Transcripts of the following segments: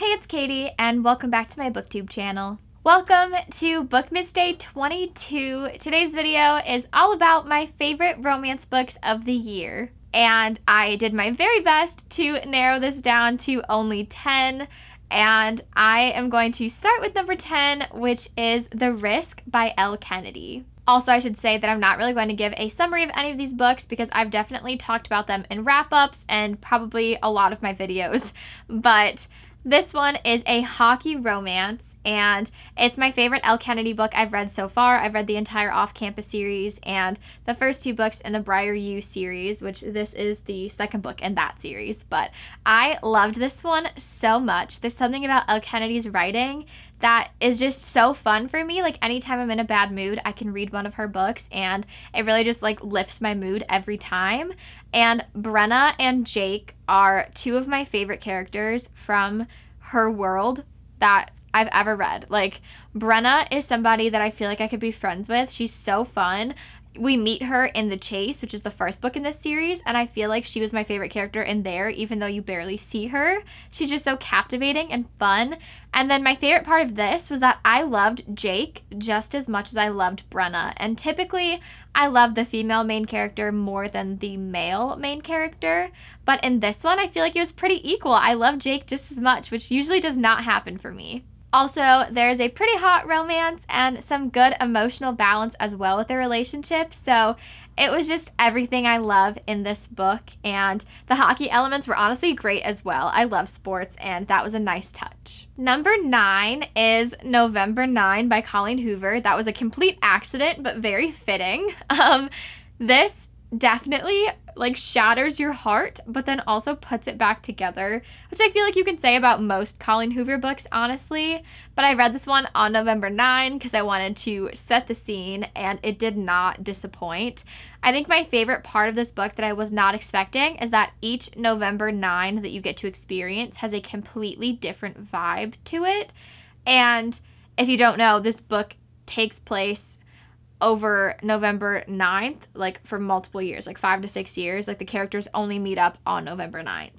Hey, it's Katie, and welcome back to my booktube channel. Welcome to Bookmas Day 22. Today's video is all about my favorite romance books of the year. And I did my very best to narrow this down to only 10. And I am going to start with number 10, which is The Risk by Elle Kennedy. Also, I should say that I'm not really going to give a summary of any of these books because I've definitely talked about them in wrap-ups and probably a lot of my videos. But this one is a hockey romance, and it's my favorite Elle Kennedy book I've read so far. I've read the entire Off Campus series and the first two books in the Briar U series, which this is the second book in that series. But I loved this one so much. There's something about Elle Kennedy's writing that is just so fun for me. Like, anytime I'm in a bad mood, I can read one of her books and it really just like lifts my mood every time. And Brenna and Jake are two of my favorite characters from her world that I've ever read. Like, Brenna is somebody that I feel like I could be friends with. She's so fun. We meet her in The Chase, which is the first book in this series, and I feel like she was my favorite character in there, even though you barely see her. She's just so captivating and fun. And then my favorite part of this was that I loved Jake just as much as I loved Brenna. And typically, I love the female main character more than the male main character. But in this one, I feel like it was pretty equal. I love Jake just as much, which usually does not happen for me. Also, there's a pretty hot romance and some good emotional balance as well with their relationship, so it was just everything I love in this book, and the hockey elements were honestly great as well. I love sports, and that was a nice touch. Number 9 is November 9 by Colleen Hoover. That was a complete accident, but very fitting. This definitely like shatters your heart, but then also puts it back together, which I feel like you can say about most Colleen Hoover books, honestly. But I read this one on November 9 because I wanted to set the scene, and it did not disappoint. I think my favorite part of this book that I was not expecting is that each November 9 that you get to experience has a completely different vibe to it. And if you don't know, this book takes place over November 9th, like for multiple years, like 5 to 6 years. Like, the characters only meet up on November 9th.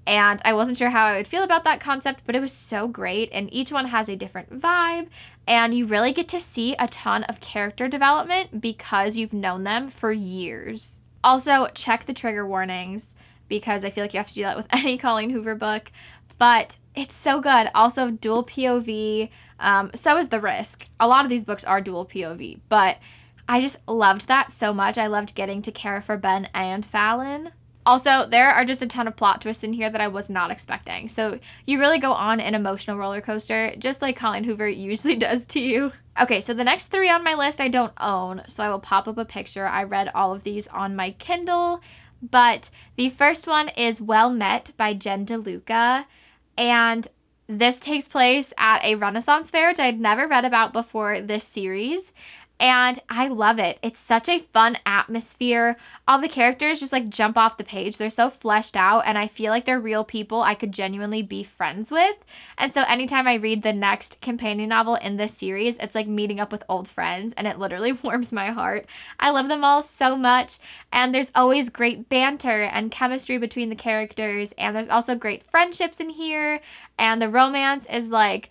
And I wasn't sure how I would feel about that concept, but it was so great. And each one has a different vibe, and you really get to see a ton of character development because you've known them for years. Also, check the trigger warnings because I feel like you have to do that with any Colleen Hoover book. But it's so good. Also, dual POV. So is The Risk. A lot of these books are dual POV, but I just loved that so much. I loved getting to care for Ben and Fallon. Also, there are just a ton of plot twists in here that I was not expecting. So you really go on an emotional roller coaster, just like Colleen Hoover usually does to you. Okay, so the next 3 on my list I don't own, so I will pop up a picture. I read all of these on my Kindle, but the first one is Well Met by Jen DeLuca, and this takes place at a Renaissance fair, which I'd never read about before this series, and I love it. It's such a fun atmosphere. All the characters just like jump off the page. They're so fleshed out, and I feel like they're real people I could genuinely be friends with. And so anytime I read the next companion novel in this series, it's like meeting up with old friends, and it literally warms my heart. I love them all so much, and there's always great banter and chemistry between the characters, and there's also great friendships in here, and the romance is like,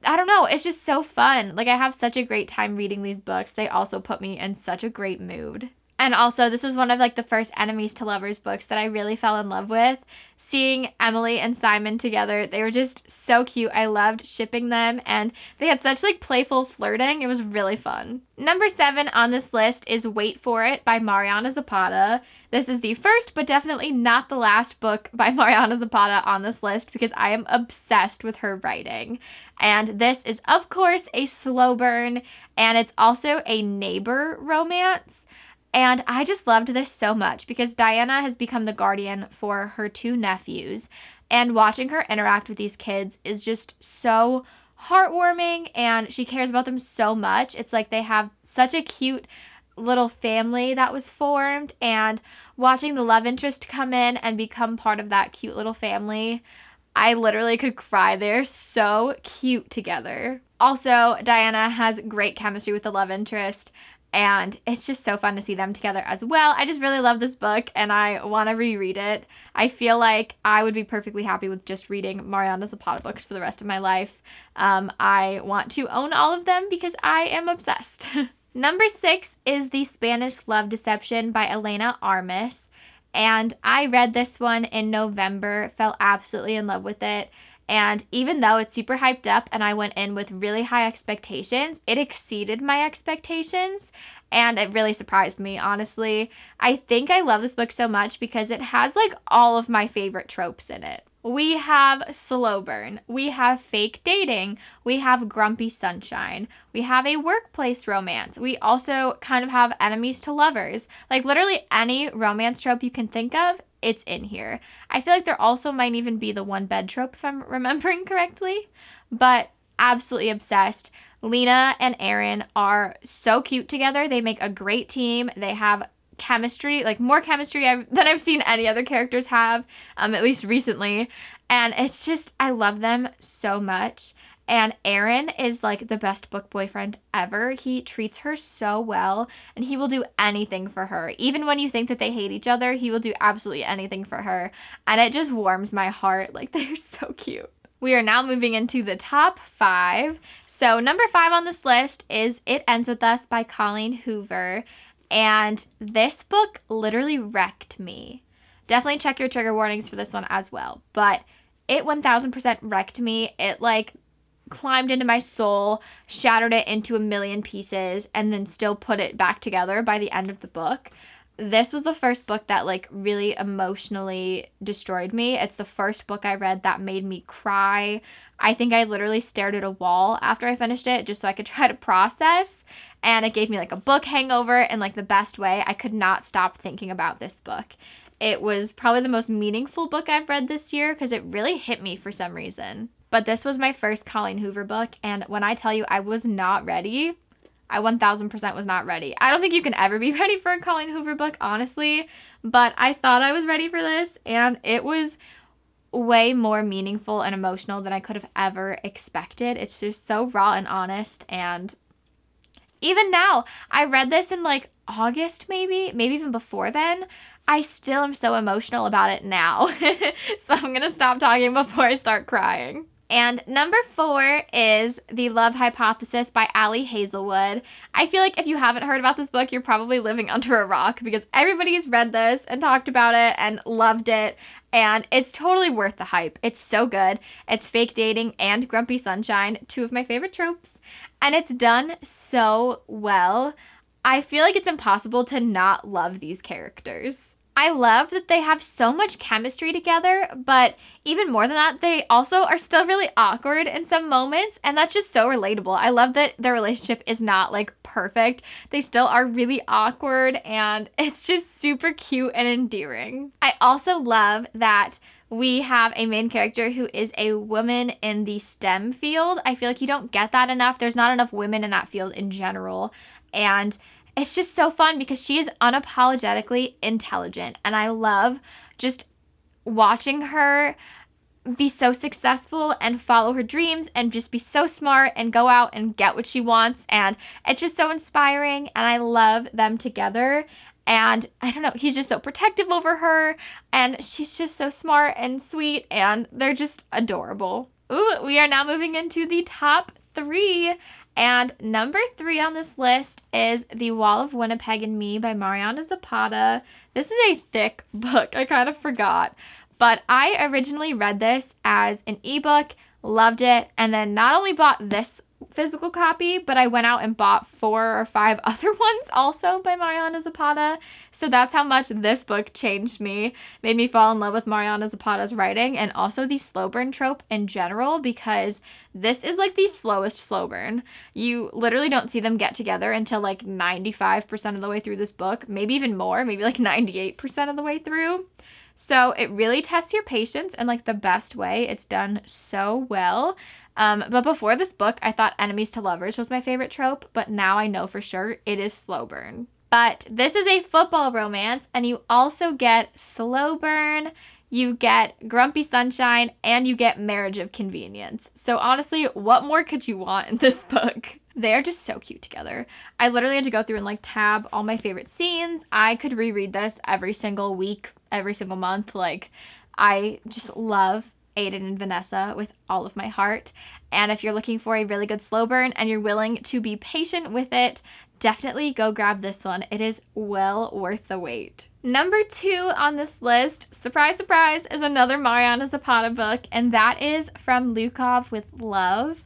I don't know, it's just so fun. Like, I have such a great time reading these books. They also put me in such a great mood. And also, this was one of like the first enemies to lovers books that I really fell in love with. Seeing Emily and Simon together, they were just so cute. I loved shipping them, and they had such like playful flirting. It was really fun. Number 7 on this list is Wait For It by Mariana Zapata. This is the first, but definitely not the last book by Mariana Zapata on this list because I am obsessed with her writing. And this is, of course, a slow burn, and it's also a neighbor romance. And I just loved this so much because Diana has become the guardian for her 2 nephews, and watching her interact with these kids is just so heartwarming, and she cares about them so much. It's like they have such a cute little family that was formed, and watching the love interest come in and become part of that cute little family, I literally could cry. They're so cute together. Also, Diana has great chemistry with the love interest, And it's just so fun to see them together as well. I just really love this book and I want to reread it. I feel like I would be perfectly happy with just reading Mariana Zapata books for the rest of my life. I want to own all of them because I am obsessed. Number 6 is The Spanish Love Deception by Elena Armas. And I read this one in November, fell absolutely in love with it. And even though it's super hyped up and I went in with really high expectations, it exceeded my expectations. And it really surprised me, honestly. I think I love this book so much because it has like all of my favorite tropes in it. We have slow burn, we have fake dating, we have grumpy sunshine, we have a workplace romance, we also kind of have enemies to lovers. Like literally any romance trope you can think of, it's in here. I feel like there also might even be the one bed trope if I'm remembering correctly, but absolutely obsessed. Lena and Aaron are so cute together. They make a great team. They have chemistry, like more chemistry than I've seen any other characters have, at least recently. And it's just, I love them so much. And Aaron is like the best book boyfriend ever. He treats her so well and he will do anything for her. Even when you think that they hate each other, he will do absolutely anything for her. And it just warms my heart. Like they're so cute. We are now moving into the top 5. So number 5 on this list is It Ends With Us by Colleen Hoover. And this book literally wrecked me. Definitely check your trigger warnings for this one as well. But it 1000% wrecked me. It like climbed into my soul, shattered it into a million pieces, and then still put it back together by the end of the book. This was the first book that like really emotionally destroyed me. It's the first book I read that made me cry. I think I literally stared at a wall after I finished it just so I could try to process. And it gave me like a book hangover in like the best way. I could not stop thinking about this book. It was probably the most meaningful book I've read this year because it really hit me for some reason. But this was my first Colleen Hoover book, and when I tell you I was not ready, I 1000% was not ready. I don't think you can ever be ready for a Colleen Hoover book, honestly, but I thought I was ready for this, and it was way more meaningful and emotional than I could have ever expected. It's just so raw and honest, and even now, I read this in like August maybe even before then. I still am so emotional about it now. So I'm gonna stop talking before I start crying. And number 4 is The Love Hypothesis by Ali Hazelwood. I feel like if you haven't heard about this book, you're probably living under a rock because everybody's read this and talked about it and loved it. And it's totally worth the hype. It's so good. It's fake dating and grumpy sunshine, 2 of my favorite tropes. And it's done so well. I feel like it's impossible to not love these characters. I love that they have so much chemistry together, but even more than that, they also are still really awkward in some moments, and that's just so relatable. I love that their relationship is not like perfect. They still are really awkward, and it's just super cute and endearing. I also love that we have a main character who is a woman in the STEM field. I feel like you don't get that enough. There's not enough women in that field in general, and it's just so fun because she is unapologetically intelligent, and I love just watching her be so successful and follow her dreams and just be so smart and go out and get what she wants, and it's just so inspiring, and I love them together. And I don't know, he's just so protective over her, and she's just so smart and sweet, and they're just adorable. Ooh, we are now moving into the top 3. And number 3 on this list is The Wall of Winnipeg and Me by Mariana Zapata. This is a thick book. I kind of forgot. But I originally read this as an ebook, loved it, and then not only bought this physical copy, but I went out and bought 4 or 5 other ones also by Mariana Zapata. So that's how much this book changed me, made me fall in love with Mariana Zapata's writing and also the slow burn trope in general, because this is like the slowest slow burn. You literally don't see them get together until like 95% of the way through this book, maybe even more, maybe like 98% of the way through. So it really tests your patience in like the best way. It's done so well. But before this book, I thought enemies to lovers was my favorite trope, but now I know for sure it is slow burn. But this is a football romance, and you also get slow burn, you get grumpy sunshine, and you get marriage of convenience. So honestly, what more could you want in this book? They are just so cute together. I literally had to go through and like tab all my favorite scenes. I could reread this every single week, every single month. Like, I just love Aiden and Vanessa with all of my heart. And if you're looking for a really good slow burn and you're willing to be patient with it, definitely go grab this one. It is well worth the wait. Number 2 on this list, surprise, surprise, is another Mariana Zapata book, and that is From Lukov with Love.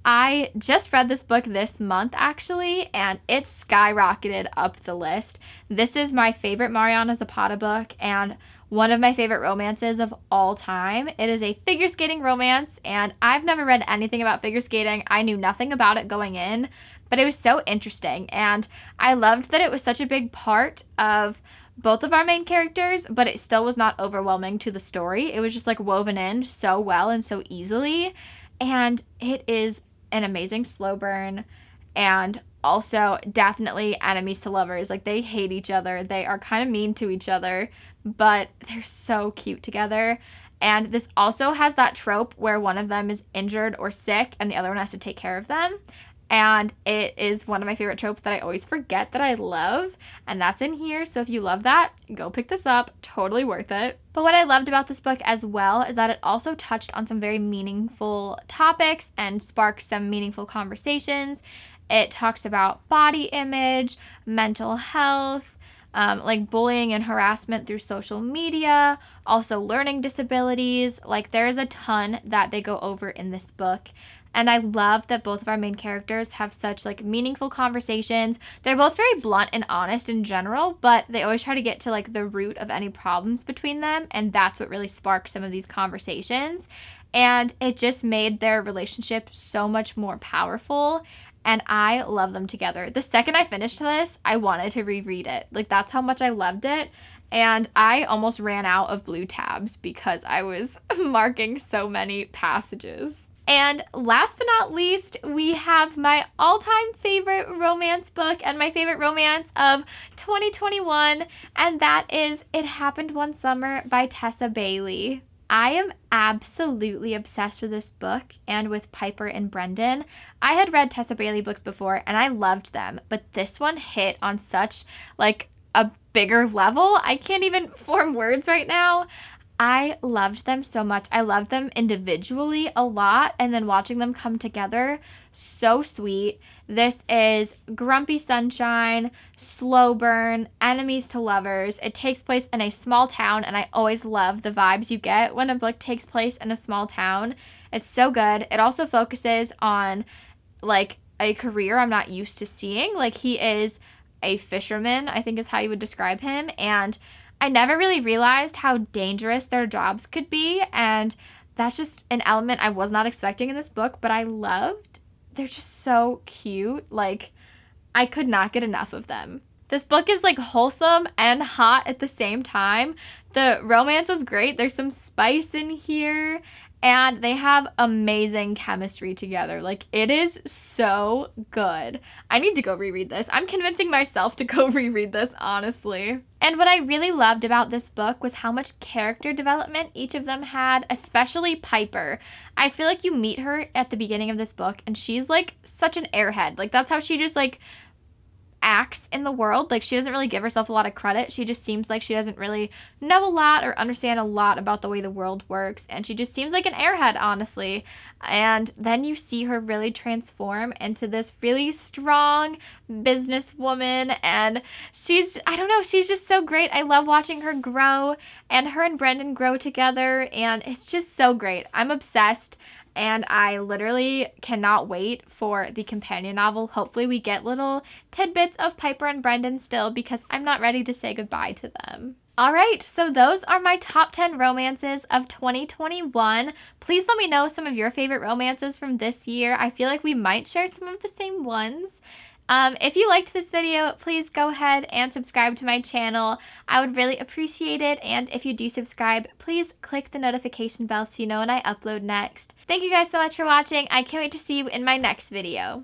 I just read this book this month, actually, and it skyrocketed up the list. This is my favorite Mariana Zapata book and one of my favorite romances of all time. It is a figure skating romance, and I've never read anything about figure skating. I knew nothing about it going in, but it was so interesting, and I loved that it was such a big part of both of our main characters, but it still was not overwhelming to the story. It was just like woven in so well and so easily, and it is an amazing slow burn, and also definitely enemies to lovers. Like, they hate each other. They are kind of mean to each other, but they're so cute together. And this also has that trope where one of them is injured or sick and the other one has to take care of them. And it is one of my favorite tropes that I always forget that I love, and that's in here. So if you love that, go pick this up. Totally worth it. But what I loved about this book as well is that it also touched on some very meaningful topics and sparked some meaningful conversations. It talks about body image, mental health, like bullying and harassment through social media, also learning disabilities. Like, there's a ton that they go over in this book. And I love that both of our main characters have such like meaningful conversations. They're both very blunt and honest in general, but they always try to get to like the root of any problems between them. And that's what really sparked some of these conversations. And it just made their relationship so much more powerful. And I love them together. The second I finished this, I wanted to reread it. Like, that's how much I loved it. And I almost ran out of blue tabs because I was marking so many passages. And last but not least, we have my all-time favorite romance book and my favorite romance of 2021, and that is It Happened One Summer by Tessa Bailey. I am absolutely obsessed with this book and with Piper and Brendan. I had read Tessa Bailey books before and I loved them, but this one hit on such like a bigger level. I can't even form words right now. I loved them so much. I loved them individually a lot, and then watching them come together, so sweet. This is Grumpy Sunshine, Slow Burn, Enemies to Lovers. It takes place in a small town, and I always love the vibes you get when a book takes place in a small town. It's so good. It also focuses on like a career I'm not used to seeing. Like, he is a fisherman, I think is how you would describe him, and I never really realized how dangerous their jobs could be, and that's just an element I was not expecting in this book, but I loved. They're just so cute. Like, I could not get enough of them. This book is like wholesome and hot at the same time. The romance was great. There's some spice in here, and they have amazing chemistry together. Like, it is so good. I need to go reread this. I'm convincing myself to go reread this, honestly. And what I really loved about this book was how much character development each of them had, especially Piper. I feel like you meet her at the beginning of this book, and she's like such an airhead. Like, that's how she just like acts in the world. Like, she doesn't really give herself a lot of credit. She just seems like she doesn't really know a lot or understand a lot about the way the world works, and she just seems like an airhead, honestly. And then you see her really transform into this really strong businesswoman, and I don't know, she's just so great. I love watching her grow, and her and Brendan grow together, and it's just so great. I'm obsessed. And I literally cannot wait for the companion novel. Hopefully we get little tidbits of Piper and Brendan still, because I'm not ready to say goodbye to them. Alright, so those are my top 10 romances of 2021. Please let me know some of your favorite romances from this year. I feel like we might share some of the same ones. If you liked this video, please go ahead and subscribe to my channel. I would really appreciate it. And if you do subscribe, please click the notification bell so you know when I upload next. Thank you guys so much for watching. I can't wait to see you in my next video.